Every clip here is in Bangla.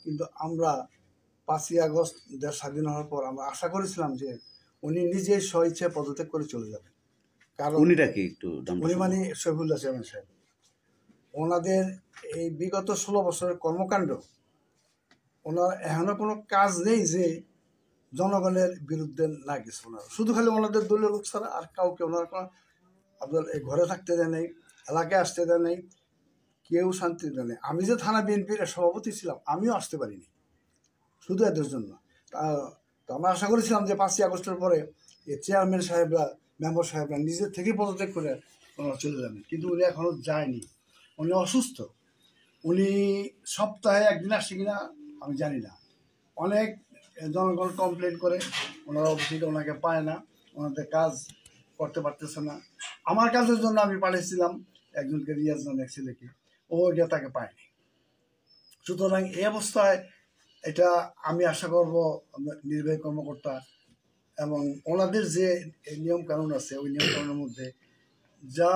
কিন্তু আমরা 5ই আগস্ট দেশ স্বাধীন হওয়ার পর আমরা আশা করেছিলাম যে উনি নিজেই স্বইচ্ছে পদত্যাগ করে চলে যাবেন। কারণ উনিটা কি একটু উনি মানে শফিউল্লাহ চেয়ারম্যান সাহেব, ওনাদের এই বিগত 16 বছরের কর্মকাণ্ড, ওনার এখনো কোনো কাজ নেই যে জনগণের বিরুদ্ধে না গেছে। ওনারা শুধু খালি ওনাদের দলীয় লোক ছাড়া আর কাউকে ওনার কোনো আপনার এই ঘরে থাকতে দেয় নেই, এলাকায় আসতে দেয় নেই, কেউ শান্তি দেয় নেই। আমি যে থানা বিএনপির সভাপতি ছিলাম আমিও আসতে পারিনি শুধু এদের জন্য। তো আমরা আশা করেছিলাম যে 5ই আগস্টের পরে এই চেয়ারম্যান সাহেবরা, মেম্বার সাহেবরা নিজের থেকেই পদত্যাগ করে ওনারা চলে যাবেন, কিন্তু উনি এখনও যায়নি। উনি অসুস্থ, উনি সপ্তাহে একদিন আসছে কিনা আমি জানি না। অনেক জনগণ কমপ্লেন করে, ওনারা অফিসে ওনাকে পায় না, ওনাদের কাজ করতে পারতেছে না। আমার কাজের জন্য আমি পাঠিয়েছিলাম একজনকে, রিয়াজ নামে এক ছেলেকে, ও গিয়ে তাকে পায়নি। সুতরাং এই অবস্থায় এটা আমি আশা করব নির্বাহী কর্মকর্তা এবং ওনাদের যে নিয়ম কানুন আছে ওই নিয়ম কানুনের মধ্যে যা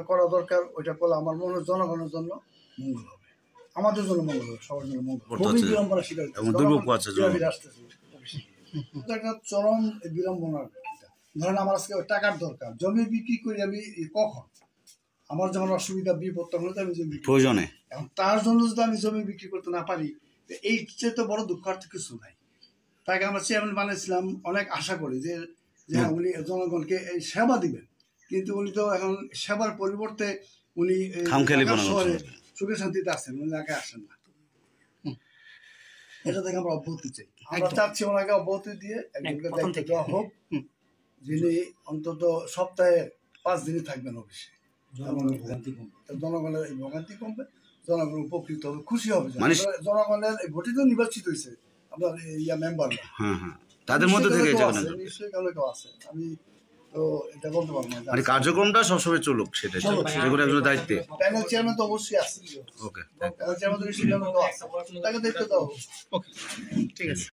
করা দরকার ওইটা করলে আমার মনে হয় জনগণের জন্য মঙ্গল হবে, আমাদের জন্য মঙ্গল হবে, সবার জন্য মঙ্গল হবে। বিড়ম্বনা স্বীকার চরম বিড়ম্বনার। ধরেন আমার আজকে টাকার দরকার, জমি বিক্রি করি আমি কখন, আমার যখন অসুবিধা বিপদ তখন তো আমি জমি প্রয়োজনে, এখন তার জন্য যদি আমি জমি বিক্রি করতে না পারি, এই চেয়ে তো বড় দুঃখ আর কিছু নাই। তাকে আমরা চেয়ারম্যান বানিয়েছিলাম অনেক আশা করি যে উনি জনগণকে এই সেবা দিবেন, কিন্তু উনি তো এখন সেবার পরিবর্তে উনি শহরে সুখে শান্তিতে আসেন, উনি এলাকায় আসেন না। এটা থেকে আমরা অব্যাহতি চাই, আমরা চাচ্ছি ওনাকে অব্যাহতি দিয়ে একজনকে দায়িত্ব দেওয়া হোক, যিনি অন্তত সপ্তাহে 5 দিনই থাকবেন অফিসে। জনগণের এই ভোগান্তি কমবে, জনগণ উপকৃত হবে, খুশি হবে। জনগণের ভোটে তো নির্বাচিত হয়েছে আপনার মেম্বাররা, তাদের মধ্যে থেকে নিশ্চয়ই কারো কেউ আছে, আমি তো এটা বলতে পারবো না। মানে কার্যক্রমটা সবসময় চলুক, সেটা একজনের দায়িত্বে। প্যানেল চেয়ারম্যান তো অবশ্যই আছে, ওকে, প্যানেল চেয়ারম্যান তো নিশ্চয়ই তাকে দায়িত্ব দেওয়া হোক। ঠিক আছে।